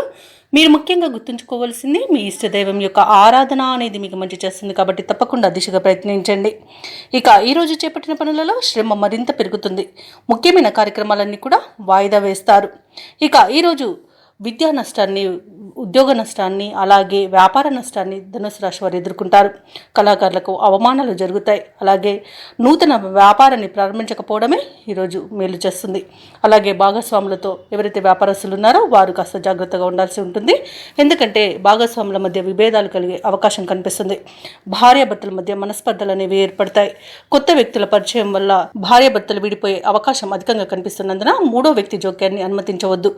Speaker 1: మీరు ముఖ్యంగా గుర్తుంచుకోవాల్సింది మీ ఇష్టదైవం యొక్క ఆరాధన అనేది మీకు మంచి చేస్తుంది. కాబట్టి తప్పకుండా దిశగా ప్రయత్నించండి. ఇక ఈరోజు చేపట్టిన పనులలో శ్రమ మరింత పెరుగుతుంది. ముఖ్యమైన కార్యక్రమాలన్నీ కూడా వాయిదా వేస్తారు. ఇక ఈరోజు విద్యా నష్టాన్ని, ఉద్యోగ నష్టాన్ని, అలాగే వ్యాపార నష్టాన్ని ధనుసు రాశి వారు ఎదుర్కొంటారు. కళాకారులకు అవమానాలు జరుగుతాయి. అలాగే నూతన వ్యాపారాన్ని ప్రారంభించకపోవడమే ఈరోజు మేలు చేస్తుంది. అలాగే భాగస్వాములతో ఎవరైతే వ్యాపారస్తులు ఉన్నారో వారు కాస్త జాగ్రత్తగా ఉండాల్సి ఉంటుంది. ఎందుకంటే భాగస్వాముల మధ్య విభేదాలు కలిగే అవకాశం కనిపిస్తుంది. భార్యాభర్తల మధ్య మనస్పర్ధలు అనేవి ఏర్పడతాయి. కొత్త వ్యక్తుల పరిచయం వల్ల భార్యాభర్తలు విడిపోయే అవకాశం అధికంగా కనిపిస్తున్నందున మూడో వ్యక్తి జోక్యాన్ని అనుమతించవద్దు.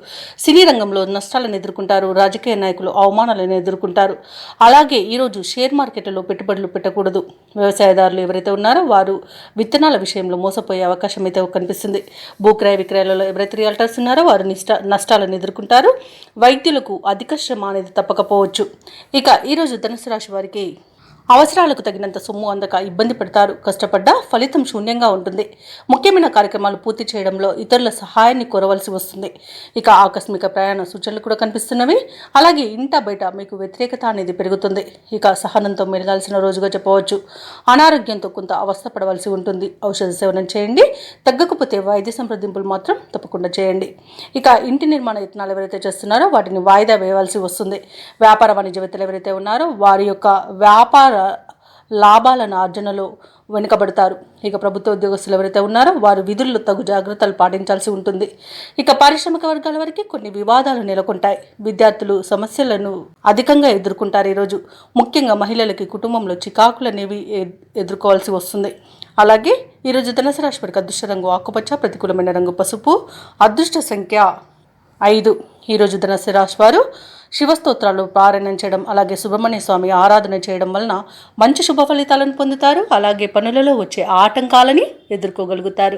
Speaker 1: సినీ రంగంలో నష్టాలను ఎదుర్కొంటారు. రాజకీయ నాయకులు అవమానాలను ఎదుర్కొంటారు. అలాగే ఈరోజు షేర్ మార్కెట్లలో పెట్టుబడులు పెట్టకూడదు. వ్యవసాయదారులు ఎవరైతే ఉన్నారో వారు విత్తనాల విషయంలో మోసపోయే అవకాశం అయితే కనిపిస్తుంది. భూక్రయ విక్రయాలలో ఎవరైతే రియాల్టర్స్ ఉన్నారో వారు నష్టాలను ఎదుర్కొంటారు. వైద్యులకు అధిక శ్రమ అనేది తప్పకపోవచ్చు. ఇక ఈరోజు ధనుసు రాశి వారికి అవసరాలకు తగినంత సొమ్ము అందక ఇబ్బంది పడతారు. కష్టపడ్డా ఫలితం శూన్యంగా ఉంటుంది. ముఖ్యమైన కార్యక్రమాలు పూర్తి చేయడంలో ఇతరుల సహాయాన్ని కోరవలసి వస్తుంది. ఇక ఆకస్మిక ప్రయాణ సూచనలు కూడా కనిపిస్తున్నవి. అలాగే ఇంట బయట మీకు వ్యతిరేకత అనేది పెరుగుతుంది. ఇక సహనంతో మెలగాల్సిన రోజుగా చెప్పవచ్చు. అనారోగ్యంతో కొంత అవస్థ పడవలసి ఉంటుంది. ఔషధ సేవనం చేయండి. తగ్గకపోతే వైద్య సంప్రదింపులు మాత్రం తప్పకుండా చేయండి. ఇక ఇంటి నిర్మాణ యత్నాలు ఎవరైతే చేస్తున్నారో వాటిని వాయిదా వేయవలసి వస్తుంది. వ్యాపార వాణిజ్యవేత్తలు ఎవరైతే ఉన్నారో వారి యొక్క వ్యాపార లాభాలను ఆర్జనలో వెనుకబడతారు. ఇక ప్రభుత్వ ఉద్యోగస్తులు ఎవరైతే ఉన్నారో వారు విధుల్లో తగు జాగ్రత్తలు పాటించాల్సి ఉంటుంది. ఇక పారిశ్రామిక వర్గాల వరకు కొన్ని వివాదాలు నెలకొంటాయి. విద్యార్థులు సమస్యలను అధికంగా ఎదుర్కొంటారు. ఈరోజు ముఖ్యంగా మహిళలకి కుటుంబంలో చికాకులు అనేవి ఎదుర్కోవాల్సి వస్తుంది. అలాగే ఈరోజు ధనుసు రాశి వారికి అదృష్ట రంగు ఆకుపచ్చ, ప్రతికూలమైన రంగు పసుపు, అదృష్ట సంఖ్య 5. ఈరోజు ధనుసు రాశి వారు శివస్తోత్రాలు పారాయణం చేయడం, అలాగే సుబ్రహ్మణ్య స్వామి ఆరాధన చేయడం వలన మంచి శుభ ఫలితాలను పొందుతారు. అలాగే పనులలో వచ్చే ఆటంకాలని ఎదుర్కోగలుగుతారు.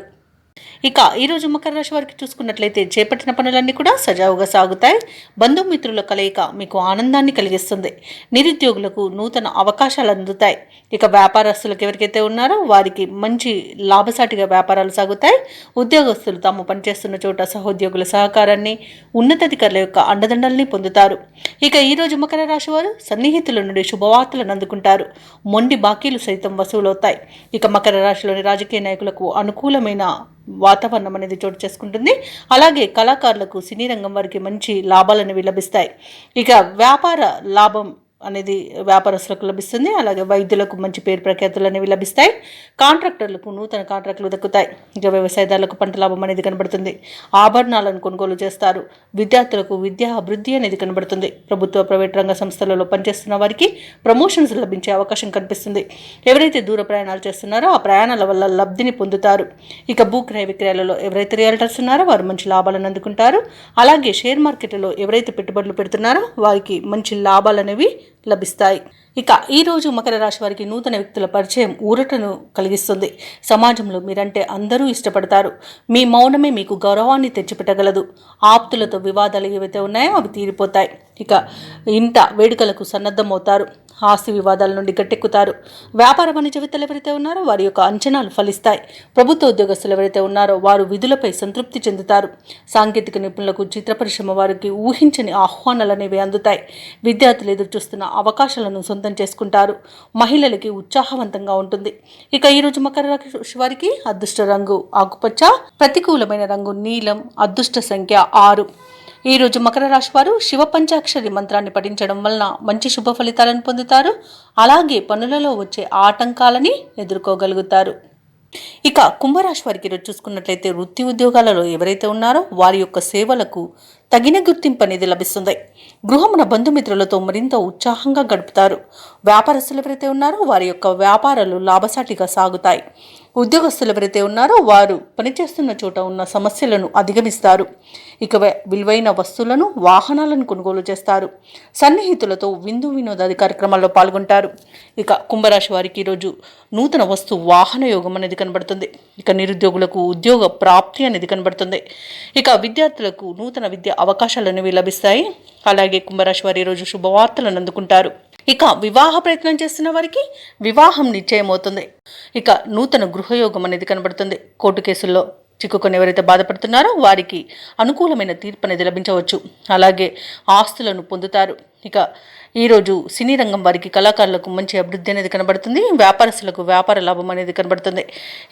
Speaker 1: ఇక ఈరోజు మకర రాశి వారికి చూసుకున్నట్లయితే చేపట్టిన పనులన్నీ కూడా సజావుగా సాగుతాయి. బంధుమిత్రుల కలయిక మీకు ఆనందాన్ని కలిగిస్తుంది. నిరుద్యోగులకు నూతన అవకాశాలు అందుతాయి. ఇక వ్యాపారస్తులకు ఎవరికైతే ఉన్నారో వారికి మంచి లాభసాటిగా వ్యాపారాలు సాగుతాయి. ఉద్యోగస్తులు తాము పనిచేస్తున్న చోట సహోద్యోగుల సహకారాన్ని, ఉన్నతాధికారుల యొక్క అండదండల్ని పొందుతారు. ఇక ఈరోజు మకర రాశి వారు సన్నిహితుల నుండి శుభవార్తలను అందుకుంటారు. మొండి బాకీలు సైతం వసూలవుతాయి. ఇక మకర రాశిలోని రాజకీయ నాయకులకు అనుకూలమైన వాతావరణం అనేది చోటు చేసుకుంటుంది. అలాగే కళాకారులకు, సినీ రంగం వారికి మంచి లాభాలను లభిస్తాయి. ఇక వ్యాపార లాభం అనేది వ్యాపారస్తులకు లభిస్తుంది. అలాగే వైద్యులకు మంచి పేరు ప్రఖ్యాతులు అనేవి లభిస్తాయి. కాంట్రాక్టర్లకు నూతన కాంట్రాక్టులు దక్కుతాయి. ఇక వ్యవసాయదారులకు పంట లాభం అనేది కనబడుతుంది. ఆభరణాలను కొనుగోలు చేస్తారు. విద్యార్థులకు విద్యా అభివృద్ధి అనేది కనబడుతుంది. ప్రభుత్వ, ప్రైవేట్ రంగ సంస్థలలో పనిచేస్తున్న వారికి ప్రమోషన్స్ లభించే అవకాశం కనిపిస్తుంది. ఎవరైతే దూర ప్రయాణాలు చేస్తున్నారో ఆ ప్రయాణాల వల్ల లబ్ధిని పొందుతారు. ఇక భూక్రయ విక్రయాలలో ఎవరైతే రియల్టర్స్ ఉన్నారో వారు మంచి లాభాలను అందుకుంటారు. అలాగే షేర్ మార్కెట్లో ఎవరైతే పెట్టుబడులు పెడుతున్నారో వారికి మంచి లాభాలు అనేవి లభిస్తాయి. ఇక ఈరోజు మకర రాశి వారికి నూతన వ్యక్తుల పరిచయం ఊరటను కలిగిస్తుంది. సమాజంలో మీరంటే అందరూ ఇష్టపడతారు. మీ మౌనమే మీకు గౌరవాన్ని తెచ్చిపెట్టగలదు. ఆప్తులతో వివాదాలు ఏవైతే ఉన్నాయో అవి తీరిపోతాయి. ఇక ఇంట వేడుకలకు సన్నద్ధమవుతారు. ఆస్తి వివాదాల నుండి గట్టెక్కుతారు. వ్యాపార వాణిజ్యవేత్తలు ఎవరైతే ఉన్నారో వారి యొక్క అంచనాలు ఫలిస్తాయి. ప్రభుత్వ ఉద్యోగస్తులు ఎవరైతే ఉన్నారో వారు విధులపై సంతృప్తి చెందుతారు. సాంకేతిక నిపుణులకు, చిత్ర పరిశ్రమ వారికి ఊహించని ఆహ్వానాలు అనేవి అందుతాయి. విద్యార్థులు ఎదురు చూస్తున్న అవకాశాలను సొంతం చేసుకుంటారు. మహిళలకి ఉత్సాహవంతంగా ఉంటుంది. ఇక ఈరోజు మకర రాశి వారికి అదృష్ట రంగు ఆకుపచ్చ, ప్రతికూలమైన రంగు నీలం, అదృష్ట సంఖ్య 6. ఈరోజు మకర రాశి వారు శివ పంచాక్షరి మంత్రాన్ని పఠించడం వలన మంచి శుభ ఫలితాలను పొందుతారు. అలాగే పనులలో వచ్చే ఆటంకాలని ఎదుర్కోగలుగుతారు. ఇక కుంభరాశి వారికి ఈరోజు చూసుకున్నట్లయితే వృత్తి ఉద్యోగాలలో ఎవరైతే ఉన్నారో వారి యొక్క సేవలకు తగిన గుర్తింపు అనేది లభిస్తుంది. గృహమున బంధుమిత్రులతో మరింత ఉత్సాహంగా గడుపుతారు. వ్యాపారస్తులు ఎవరైతే ఉన్నారో వారి యొక్క వ్యాపారాలు లాభసాటిగా సాగుతాయి. ఉద్యోగస్తులు ఎవరైతే ఉన్నారో వారు పనిచేస్తున్న చోట ఉన్న సమస్యలను అధిగమిస్తారు. ఇక విలువైన వస్తువులను, వాహనాలను కొనుగోలు చేస్తారు. సన్నిహితులతో విందు వినోదాది కార్యక్రమాల్లో పాల్గొంటారు. ఇక కుంభరాశి వారికి ఈరోజు నూతన వస్తు వాహన యోగం అనేది కనబడుతుంది. ఇక నిరుద్యోగులకు ఉద్యోగ ప్రాప్తి అనేది కనబడుతుంది. ఇక విద్యార్థులకు నూతన విద్య అవకాశాలు అనేవి లభిస్తాయి. అలాగే కుంభరాశి వారు ఈరోజు శుభవార్తలను అందుకుంటారు. ఇక వివాహ ప్రయత్నం చేస్తున్న వారికి వివాహం నిశ్చయమవుతుంది. ఇక నూతన గృహయోగం అనేది కనబడుతుంది. కోర్టు కేసుల్లో చిక్కుకొని ఎవరైతే బాధపడుతున్నారో వారికి అనుకూలమైన తీర్పు అనేది లభించవచ్చు. అలాగే ఆస్తులను పొందుతారు. ఇక ఈరోజు సినీ రంగం వారికి, కళాకారులకు మంచి అభివృద్ధి అనేది కనబడుతుంది. వ్యాపారస్తులకు వ్యాపార లాభం అనేది కనబడుతుంది.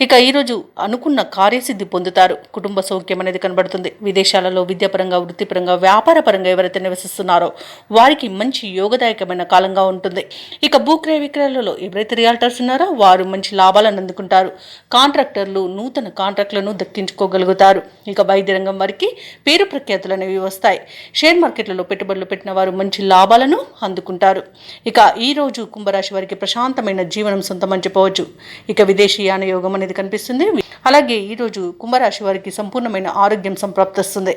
Speaker 1: ఇక ఈరోజు అనుకున్న కార్యసిద్ధి పొందుతారు. కుటుంబ సౌఖ్యం అనేది కనబడుతుంది. విదేశాలలో విద్యాపరంగా, వృత్తిపరంగా, వ్యాపారపరంగా ఎవరైతే నివసిస్తున్నారో వారికి మంచి యోగదాయకమైన కాలంగా ఉంటుంది. ఇక భూక్రయ విక్రయాలలో ఎవరైతే రియాల్టర్స్ ఉన్నారో వారు మంచి లాభాలను అందుకుంటారు. కాంట్రాక్టర్లు నూతన కాంట్రాక్టులను దక్కించుకోగలుగుతారు. ఇక వైద్య రంగం వారికి పేరు ప్రఖ్యాతులు అనేవి వస్తాయి. షేర్ మార్కెట్లలో పెట్టుబడులు పెట్టిన వారు మంచి లాభాలను అందుకుంటారు. ఇక ఈ రోజు కుంభరాశి వారికి ప్రశాంతమైన జీవనం సొంతమని చెప్పవచ్చు. ఇక విదేశీయాన యోగం అనేది కనిపిస్తుంది. అలాగే ఈ రోజు కుంభరాశి వారికి సంపూర్ణమైన ఆరోగ్యం సంప్రాప్తిస్తుంది.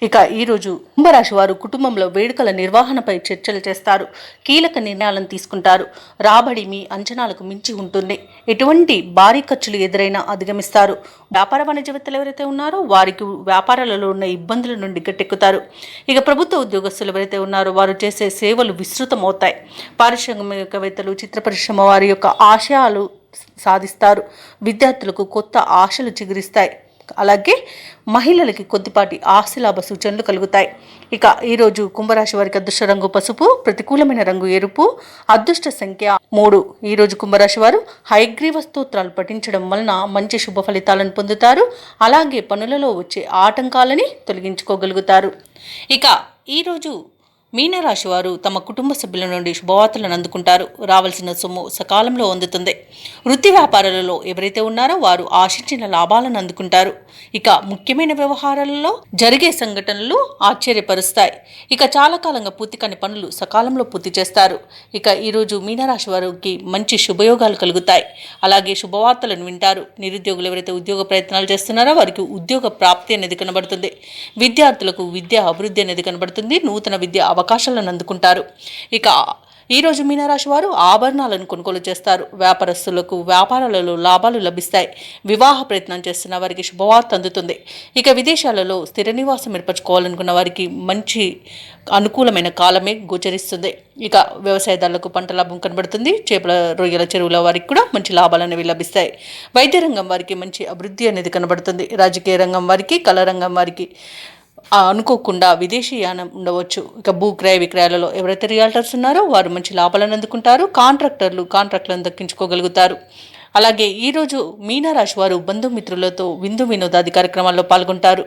Speaker 1: ఇక ఈ రోజు కుంభరాశి వారు కుటుంబంలో వేడుకల నిర్వహణపై చర్చలు చేస్తారు. కీలక నిర్ణయాలను తీసుకుంటారు. రాబడి మీ అంచనాలకు మించి ఉంటుంది. ఎటువంటి భారీ ఖర్చులు ఎదురైనా అధిగమిస్తారు. వ్యాపార వాణిజ్యవేత్తలు ఎవరైతే ఉన్నారో వారికి వ్యాపారాలలో ఉన్న ఇబ్బందుల నుండి గట్టెక్కుతారు. ఇక ప్రభుత్వ ఉద్యోగస్తులు ఎవరైతే ఉన్నారో వారు చేసే సేవలు విస్తృతమవుతాయి. పారిశ్రామికవేత్తలు, చిత్ర పరిశ్రమ వారి యొక్క ఆశయాలు సాధిస్తారు. విద్యార్థులకు కొత్త ఆశలు చిగురిస్తాయి. అలాగే మహిళలకి కొద్దిపాటి ఆస్తిలాభ సూచనలు కలుగుతాయి. ఇక ఈరోజు కుంభరాశి వారికి అదృష్ట రంగు పసుపు, ప్రతికూలమైన రంగు ఎరుపు, అదృష్ట సంఖ్య 3. ఈరోజు కుంభరాశి వారు హయగ్రీవ స్తోత్రాలు పఠించడం వలన మంచి శుభ ఫలితాలను పొందుతారు. అలాగే పనులలో వచ్చే ఆటంకాలని తొలగించుకోగలుగుతారు. ఇక ఈరోజు మీనరాశి వారు తమ కుటుంబ సభ్యుల నుండి శుభవార్తలను అందుకుంటారు. రావాల్సిన సొమ్ము సకాలంలో అందుతుంది. వృత్తి వ్యాపారాలలో ఎవరైతే ఉన్నారో వారు ఆశించిన లాభాలను అందుకుంటారు. ఇక ముఖ్యమైన వ్యవహారాలలో జరిగే సంఘటనలు ఆశ్చర్యపరుస్తాయి. ఇక చాలా కాలంగా పూర్తి కాని పనులు సకాలంలో పూర్తి చేస్తారు. ఇక ఈరోజు మీనరాశి వారికి మంచి శుభయోగాలు కలుగుతాయి. అలాగే శుభవార్తలను వింటారు. నిరుద్యోగులు ఎవరైతే ఉద్యోగ ప్రయత్నాలు చేస్తున్నారో వారికి ఉద్యోగ ప్రాప్తి అనేది కనబడుతుంది. విద్యార్థులకు విద్యా అభివృద్ధి అనేది కనబడుతుంది. నూతన విద్య అవకాశాలను అందుకుంటారు. ఇక ఈరోజు మీనరాశి వారు ఆభరణాలను కొనుగోలు చేస్తారు. వ్యాపారస్తులకు వ్యాపారాలలో లాభాలు లభిస్తాయి. వివాహ ప్రయత్నం చేస్తున్న వారికి శుభవార్త అందుతుంది. ఇక విదేశాలలో స్థిర నివాసం ఏర్పరచుకోవాలనుకున్న వారికి మంచి అనుకూలమైన కాలమే గోచరిస్తుంది. ఇక వ్యవసాయదారులకు పంట లాభం కనబడుతుంది. చేపల రొయ్యల చెరువుల వారికి కూడా మంచి లాభాలు అనేవి లభిస్తాయి. వైద్య రంగం వారికి మంచి అభివృద్ధి అనేది కనబడుతుంది. రాజకీయ రంగం వారికి, కళా రంగం వారికి అనుకోకుండా విదేశీ యానం ఉండవచ్చు. ఇక భూ క్రయ విక్రయాలలో ఎవరైతే రియాల్టర్స్ ఉన్నారో వారు మంచి లాభాలను అందుకుంటారు. కాంట్రాక్టులను దక్కించుకోగలుగుతారు. అలాగే ఈరోజు మీనరాశి వారు బంధుమిత్రులతో విందు వినోదాది కార్యక్రమాల్లో పాల్గొంటారు.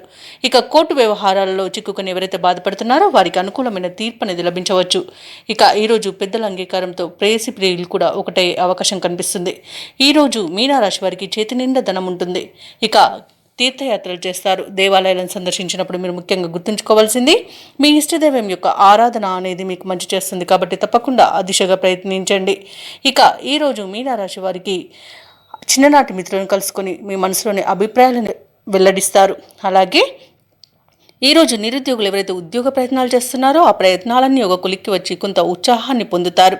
Speaker 1: ఇక కోర్టు వ్యవహారాలలో చిక్కుకొని ఎవరైతే బాధపడుతున్నారో వారికి అనుకూలమైన తీర్పు అనేది లభించవచ్చు. ఇక ఈరోజు పెద్దల అంగీకారంతో ప్రేయసి ప్రియులు కూడా ఒకటే అవకాశం కనిపిస్తుంది. ఈరోజు మీనరాశి వారికి చేతి నిండా ధనం ఉంటుంది. ఇక తీర్థయాత్రలు చేస్తారు. దేవాలయాలను సందర్శించినప్పుడు మీరు ముఖ్యంగా గుర్తుంచుకోవాల్సింది మీ ఇష్టదైవం యొక్క ఆరాధన అనేది మీకు మంచి చేస్తుంది. కాబట్టి తప్పకుండా ఆ దిశగా ప్రయత్నించండి. ఇక ఈరోజు మీనరాశి వారికి చిన్ననాటి మిత్రులను కలుసుకొని మీ మనసులోని అభిప్రాయాలను వెల్లడిస్తారు. అలాగే ఈరోజు నిరుద్యోగులు ఎవరైతే ఉద్యోగ ప్రయత్నాలు చేస్తున్నారో ఆ ప్రయత్నాలన్నీ ఒక కొలిక్కి వచ్చి కొంత ఉత్సాహాన్ని పొందుతారు.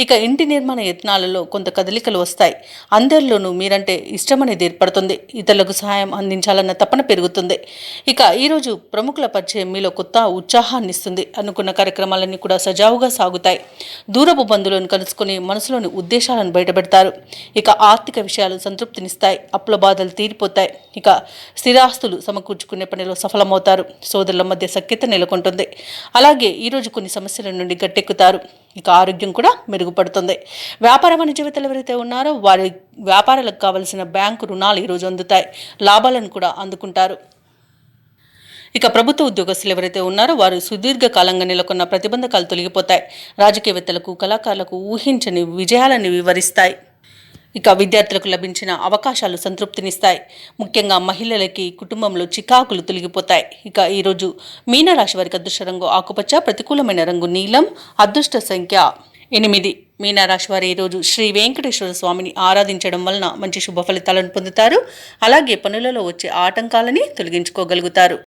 Speaker 1: ఇక ఇంటి నిర్మాణ యత్నాలలో కొంత కదలికలు వస్తాయి. అందరిలోనూ మీరంటే ఇష్టం అనేది ఏర్పడుతుంది. ఇతరులకు సహాయం అందించాలన్న తపన పెరుగుతుంది. ఇక ఈరోజు ప్రముఖుల పరిచయం మీలో కొత్త ఉత్సాహాన్ని ఇస్తుంది. అనుకున్న కార్యక్రమాలన్నీ కూడా సజావుగా సాగుతాయి. దూరపు బంధువులను కలుసుకొని మనసులోని ఉద్దేశాలను బయటపెడతారు. ఇక ఆర్థిక విషయాలు సంతృప్తినిస్తాయి. అప్పుల బాధలు తీరిపోతాయి. ఇక స్థిరాస్తులు సమకూర్చుకునే పనిలో సఫలమవుతారు. సోదరుల మధ్య సఖ్యత నెలకొంటుంది. అలాగే ఈరోజు కొన్ని సమస్యల నుండి గట్టెక్కుతారు. ఇక ఆరోగ్యం కూడా మెరుగుపడుతుంది. వ్యాపార వాణిజ్యవేత్తలు ఎవరైతే ఉన్నారో వారి వ్యాపారాలకు కావలసిన బ్యాంకు రుణాలు ఈరోజు అందుతాయి. లాభాలను కూడా అందుకుంటారు. ఇక ప్రభుత్వ ఉద్యోగస్తులు ఎవరైతే ఉన్నారో వారు సుదీర్ఘకాలంగా నెలకొన్న ప్రతిబంధకాలు తొలగిపోతాయి. రాజకీయవేత్తలకు, కళాకారులకు ఊహించని విజయాలను వివరిస్తాయి. ఇక విద్యార్థులకు లభించిన అవకాశాలు సంతృప్తినిస్తాయి. ముఖ్యంగా మహిళలకి కుటుంబంలో చికాకులు తొలగిపోతాయి. ఇక ఈరోజు మీనరాశి వారికి అదృష్ట రంగు ఆకుపచ్చ, ప్రతికూలమైన రంగు నీలం, అదృష్ట సంఖ్య 8. మీనరాశి వారు ఈరోజు శ్రీ వెంకటేశ్వర స్వామిని ఆరాధించడం వలన మంచి శుభ ఫలితాలను పొందుతారు. అలాగే పనులలో వచ్చే ఆటంకాలని తొలగించుకోగలుగుతారు.